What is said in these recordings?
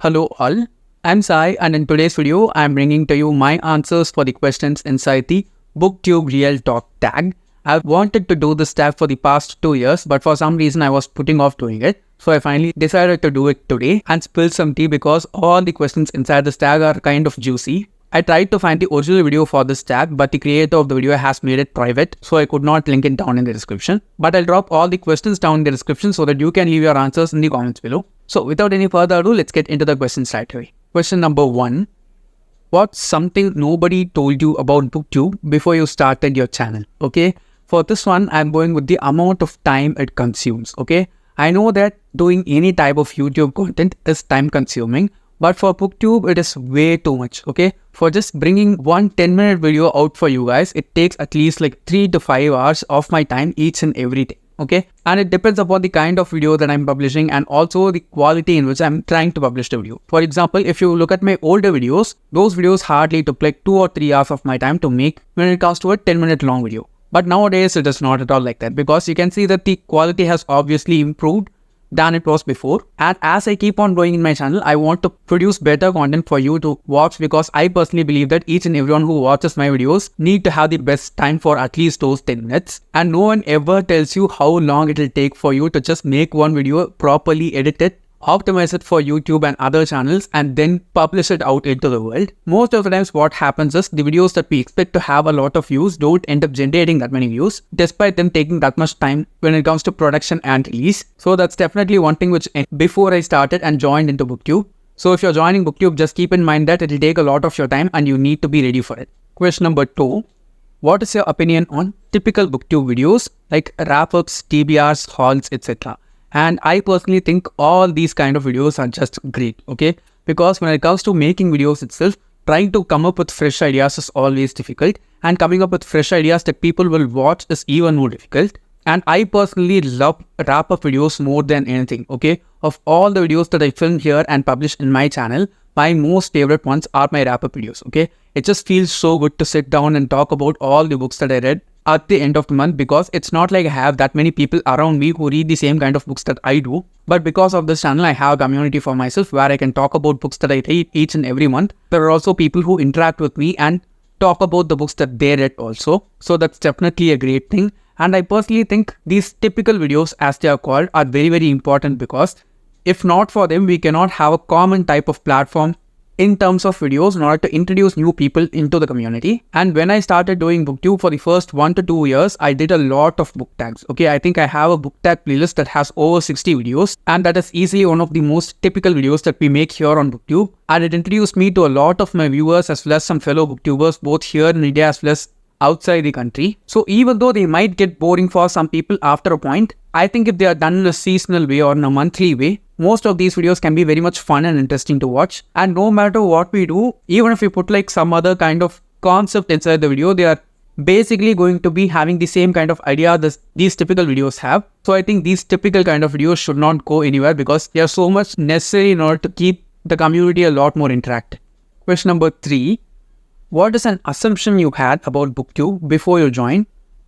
Hello all, I'm Sai and in today's video, I'm bringing to you my answers for the questions inside the BookTube Real Talk Tag. I've wanted to do this tag for the past 2 years, but for some reason I was putting off doing it. So I finally decided to do it today and spill some tea because all the questions inside this tag are kind of juicy. I tried to find the original video for this tag, but the creator of the video has made it private, so I could not link it down in the description. But I'll drop all the questions down in the description so that you can leave your answers in the comments below. So without any further ado, let's get into the questions right away. Question number 1. What's something nobody told you about BookTube before you started your channel? Okay, for this one, I'm going with the amount of time it consumes. Okay, I know that doing any type of YouTube content is time consuming, but for BookTube, it is way too much, okay? For just bringing one 10-minute video out for you guys, it takes at least like 3 to 5 hours of my time each and every day, okay? And it depends upon the kind of video that I'm publishing and also the quality in which I'm trying to publish the video. For example, if you look at my older videos, those videos hardly took like 2 or 3 hours of my time to make when it comes to a 10-minute long video. But nowadays, it is not at all like that because you can see that the quality has obviously improved than it was before. And as I keep on growing in my channel, I want to produce better content for you to watch because I personally believe that each and everyone who watches my videos need to have the best time for at least those 10 minutes. And no one ever tells you how long it will take for you to just make one video, properly edit it, optimize it for YouTube and other channels, and then publish it out into the world. Most of the times what happens is the videos that we expect to have a lot of views don't end up generating that many views despite them taking that much time when it comes to production and release. So that's definitely one thing which before I started and joined into BookTube. So if you're joining BookTube, just keep in mind that it will take a lot of your time and you need to be ready for it. Question number 2. What is your opinion on typical BookTube videos like wrap-ups, TBRs, hauls, etc.? And I personally think all these kind of videos are just great, okay? Because when it comes to making videos itself, trying to come up with fresh ideas is always difficult. And coming up with fresh ideas that people will watch is even more difficult. And I personally love wrap-up videos more than anything, okay? Of all the videos that I film here and publish in my channel, my most favorite ones are my wrap-up videos, okay? It just feels so good to sit down and talk about all the books that I read at the end of the month because it's not like I have that many people around me who read the same kind of books that I do. But because of this channel, I have a community for myself where I can talk about books that I read each and every month. There are also people who interact with me and talk about the books that they read also. So that's definitely a great thing. And I personally think these typical videos, as they are called, are very, very important because if not for them, we cannot have a common type of platform in terms of videos in order to introduce new people into the community. And when I started doing BookTube for the first 1 to 2 years, I did a lot of book tags. Okay, I think I have a book tag playlist that has over 60 videos and that is easily one of the most typical videos that we make here on BookTube. And it introduced me to a lot of my viewers as well as some fellow booktubers both here in India as well as outside the country. So even though they might get boring for some people after a point, I think if they are done in a seasonal way or in a monthly way, most of these videos can be very much fun and interesting to watch. And no matter what we do, even if we put like some other kind of concept inside the video, they are basically going to be having the same kind of idea that these typical videos have. So I think these typical kind of videos should not go anywhere because they are so much necessary in order to keep the community a lot more interactive. Question number 3. What is an assumption you had about BookTube before you joined?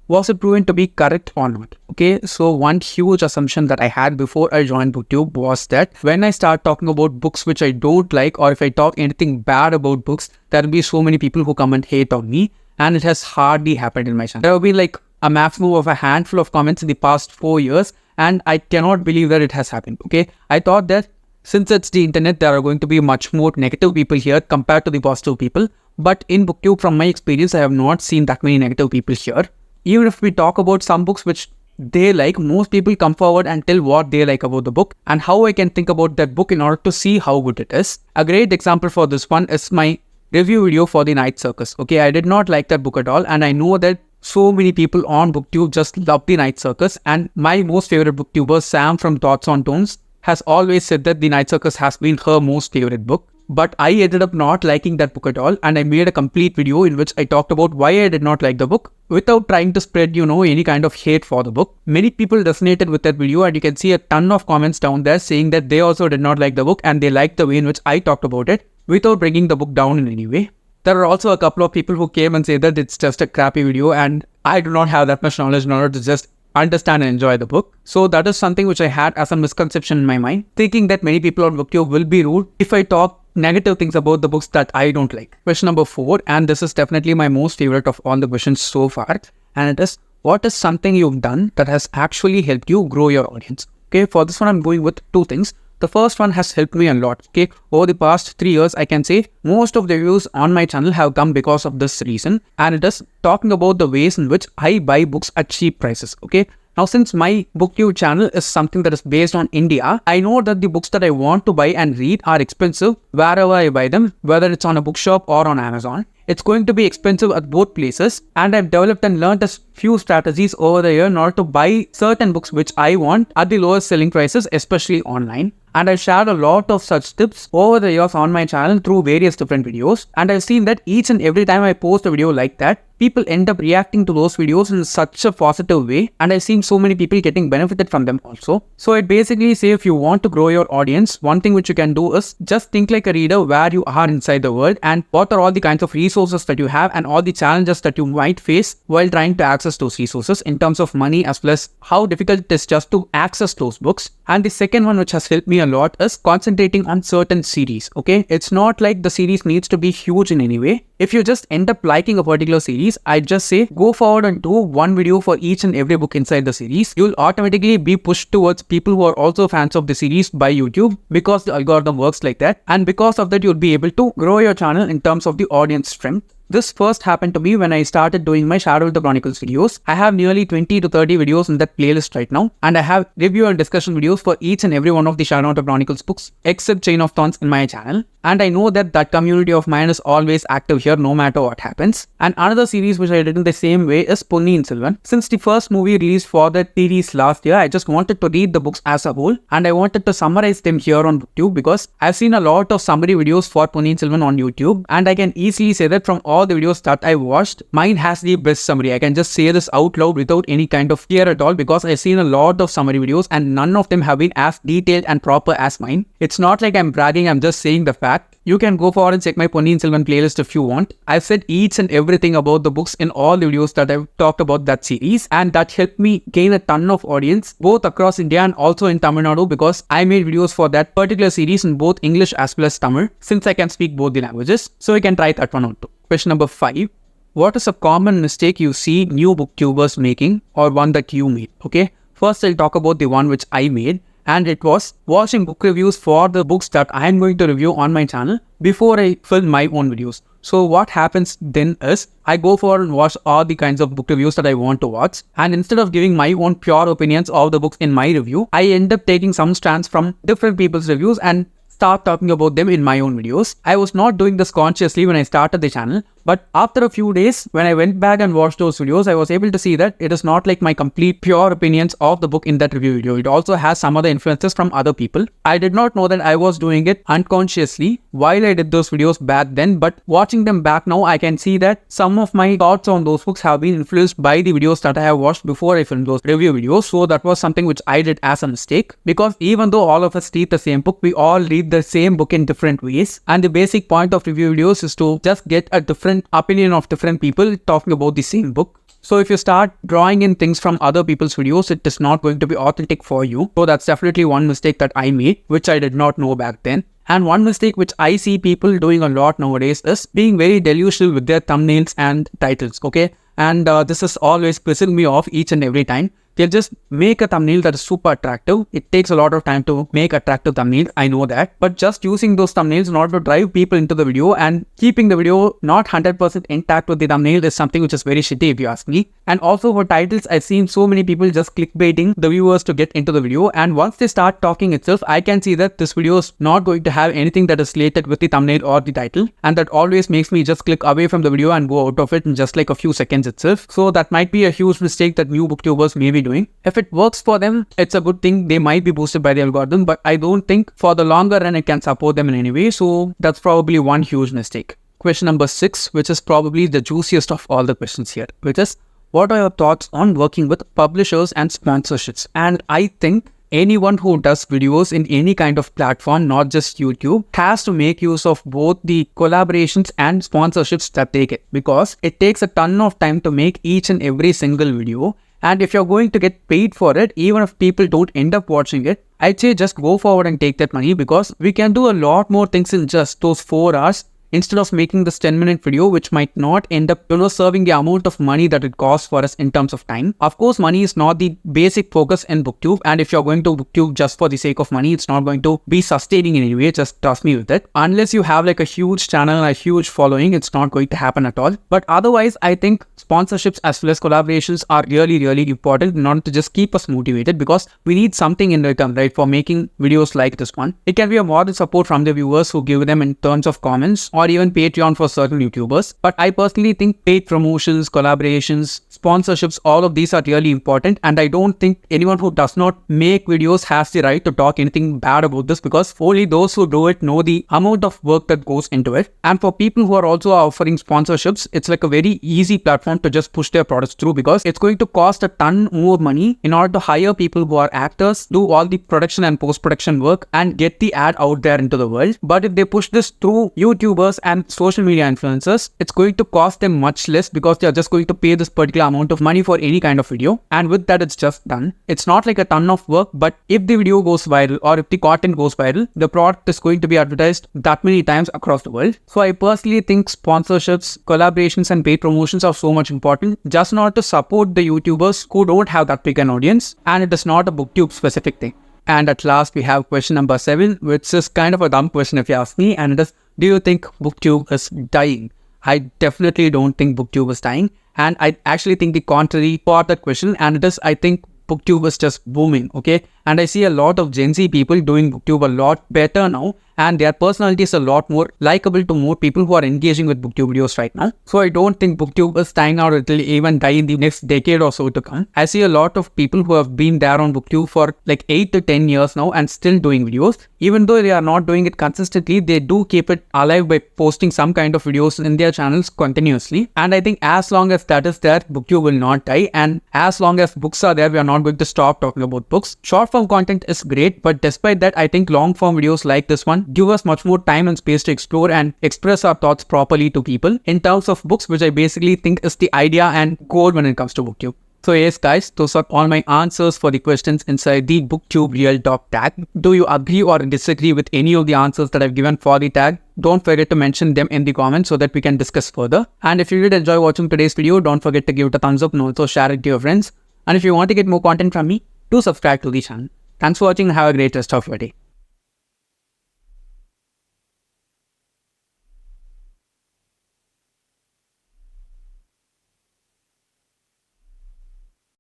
Was it proven to be correct or not? Okay, so one huge assumption that I had before I joined BookTube was that when I start talking about books which I don't like, or if I talk anything bad about books, there will be so many people who come and hate on me, and it has hardly happened in my channel. There will be like a maximum of a handful of comments in the past 4 years, and I cannot believe that it has happened, okay? I thought that since it's the internet, there are going to be much more negative people here compared to the positive people. But in BookTube, from my experience, I have not seen that many negative people here. Even if we talk about some books which they like, most people come forward and tell what they like about the book and how I can think about that book in order to see how good it is. A great example for this one is my review video for The Night Circus. Okay, I did not like that book at all, and I know that so many people on BookTube just love The Night Circus, and my most favorite booktuber, Sam from Thoughts on Tones, has always said that The Night Circus has been her most favorite book. But I ended up not liking that book at all, and I made a complete video in which I talked about why I did not like the book without trying to spread, any kind of hate for the book. Many people resonated with that video, and you can see a ton of comments down there saying that they also did not like the book and they liked the way in which I talked about it without bringing the book down in any way. There are also a couple of people who came and said that it's just a crappy video, and I do not have that much knowledge in order to just understand and enjoy the book. So that is something which I had as a misconception in my mind, thinking that many people on BookTube will be rude if I talk negative things about the books that I don't like. Question number 4, and this is definitely my most favorite of all the questions so far, and it is, what is something you've done that has actually helped you grow your audience? Okay, for this one, I'm going with 2 things. The first one has helped me a lot. Okay, over the past 3 years, I can say most of the views on my channel have come because of this reason, and it is talking about the ways in which I buy books at cheap prices. Okay, now since my BookTube channel is something that is based on India, I know that the books that I want to buy and read are expensive wherever I buy them, whether it's on a bookshop or on Amazon. It's going to be expensive at both places, and I've developed and learned a few strategies over the year in order to buy certain books which I want at the lowest selling prices, especially online. And I've shared a lot of such tips over the years on my channel through various different videos, and I've seen that each and every time I post a video like that, people end up reacting to those videos in such a positive way, and I've seen so many people getting benefited from them also. So it basically says, if you want to grow your audience, one thing which you can do is just think like a reader where you are inside the world, and what are all the kinds of resources that you have and all the challenges that you might face while trying to access those resources in terms of money, as well as how difficult it is just to access those books. And the second one which has helped me a lot is concentrating on certain series. Okay, it's not like the series needs to be huge in any way. If you just end up liking a particular series, I just say go forward and do one video for each and every book inside the series. You'll automatically be pushed towards people who are also fans of the series by YouTube, because the algorithm works like that, and because of that you'll be able to grow your channel in terms of the audience strength. This first happened to me when I started doing my Shadow of the Chronicles videos. I have nearly 20 to 30 videos in that playlist right now, and I have review and discussion videos for each and every one of the Shadow of the Chronicles books except Chain of Thorns in my channel. And I know that that community of mine is always active here no matter what happens. And another series which I did in the same way is Ponniyin Selvan. Since the first movie released for that series last year, I just wanted to read the books as a whole, and I wanted to summarize them here on BookTube, because I've seen a lot of summary videos for Ponniyin Selvan on YouTube, and I can easily say that from all the videos that I watched, mine has the best summary. I can just say this out loud without any kind of fear at all, because I've seen a lot of summary videos and none of them have been as detailed and proper as mine. It's not like I'm bragging, I'm just saying the fact. You can go forward and check my Ponniyin Selvan playlist if you want. I've said each and everything about the books in all the videos that I've talked about that series, and that helped me gain a ton of audience both across India and also in Tamil Nadu, because I made videos for that particular series in both English as well as Tamil, since I can speak both the languages. So you can try that one out too. Question number 5. What is a common mistake you see new booktubers making, or one that you made? Okay, first I'll talk about the one which I made, and it was watching book reviews for the books that I am going to review on my channel before I film my own videos. So what happens then is, I go forward and watch all the kinds of book reviews that I want to watch, and instead of giving my own pure opinions of the books in my review, I end up taking some strands from different people's reviews and start talking about them in my own videos. I was not doing this consciously when I started the channel, but after a few days, when I went back and watched those videos, I was able to see that it is not like my complete pure opinions of the book in that review video. It also has some other influences from other people. I did not know that I was doing it unconsciously while I did those videos back then, but watching them back now, I can see that some of my thoughts on those books have been influenced by the videos that I have watched before I filmed those review videos. So that was something which I did as a mistake, because even though all of us read the same book, we all read the same book in different ways, and the basic point of review videos is to just get a different opinion of different people talking about the same book. So if you start drawing in things from other people's videos, it is not going to be authentic for you. So that's definitely one mistake that I made, which I did not know back then. And one mistake which I see people doing a lot nowadays is being very delusional with their thumbnails and titles. Okay, and this is always pissing me off each and every time. They'll just make a thumbnail that is super attractive. It takes a lot of time to make attractive thumbnails, I know that. But just using those thumbnails in order to drive people into the video and keeping the video not 100% intact with the thumbnail is something which is very shitty if you ask me. And also for titles, I've seen so many people just clickbaiting the viewers to get into the video. And once they start talking itself, I can see that this video is not going to have anything that is related with the thumbnail or the title. And that always makes me just click away from the video and go out of it in just like a few seconds itself. So that might be a huge mistake that new booktubers may be doing. If it works for them, it's a good thing. They might be boosted by the algorithm, but I don't think for the longer run it can support them in any way. So that's probably one huge mistake. Question number 6, which is probably the juiciest of all the questions here, which is, what are your thoughts on working with publishers and sponsorships? And I think anyone who does videos in any kind of platform, not just YouTube, has to make use of both the collaborations and sponsorships that they get, because it takes a ton of time to make each and every single video. And if you're going to get paid for it, even if people don't end up watching it, I'd say just go forward and take that money, because we can do a lot more things in just those 4 hours instead of making this 10-minute video, which might not end up, serving the amount of money that it costs for us in terms of time. Of course, money is not the basic focus in BookTube. And if you're going to BookTube just for the sake of money, it's not going to be sustaining in any way. Just trust me with it. Unless you have like a huge channel and a huge following, it's not going to happen at all. But otherwise, I think sponsorships as well as collaborations are really, really important in order to just keep us motivated, because we need something in return, right, for making videos like this one. It can be a moral support from the viewers who give them in terms of comments, or even Patreon for certain YouTubers. But I personally think paid promotions, collaborations, sponsorships, all of these are really important. And I don't think anyone who does not make videos has the right to talk anything bad about this, because only those who do it know the amount of work that goes into it. And for people who are also offering sponsorships, it's like a very easy platform to just push their products through, because it's going to cost a ton more money in order to hire people who are actors, do all the production and post-production work, and get the ad out there into the world. But if they push this through YouTubers and social media influencers, it's going to cost them much less, because they are just going to pay this particular amount of money for any kind of video, and with that it's just done. It's not like a ton of work, but if the video goes viral or if the content goes viral, the product is going to be advertised that many times across the world. So I personally think sponsorships, collaborations and paid promotions are so much important, just not to support the YouTubers who don't have that big an audience, and it is not a BookTube specific thing. And at last we have question number 7, which is kind of a dumb question if you ask me, and it is, do you think BookTube is dying? I definitely don't think BookTube is dying, and I actually think the contrary for that question, and it is, I think BookTube is just booming, okay? And I see a lot of Gen Z people doing BookTube a lot better now, and their personality is a lot more likable to more people who are engaging with BookTube videos right now. So I don't think BookTube is dying out. It will even die in the next decade or so to come. I see a lot of people who have been there on BookTube for like 8 to 10 years now and still doing videos. Even though they are not doing it consistently, they do keep it alive by posting some kind of videos in their channels continuously. And I think as long as that is there, BookTube will not die. And as long as books are there, we are not going to stop talking about books. Short form content is great, but despite that, I think long form videos like this one give us much more time and space to explore and express our thoughts properly to people in terms of books, which I basically think is the idea and goal when it comes to BookTube. So yes guys, those are all my answers for the questions inside the BookTube Real Talk tag. Do you agree or disagree with any of the answers that I've given for the tag? Don't forget to mention them in the comments so that we can discuss further. And if you did enjoy watching today's video, don't forget to give it a thumbs up and also share it to your friends. And if you want to get more content from me, do subscribe to the channel. Thanks for watching and have a great rest of your day.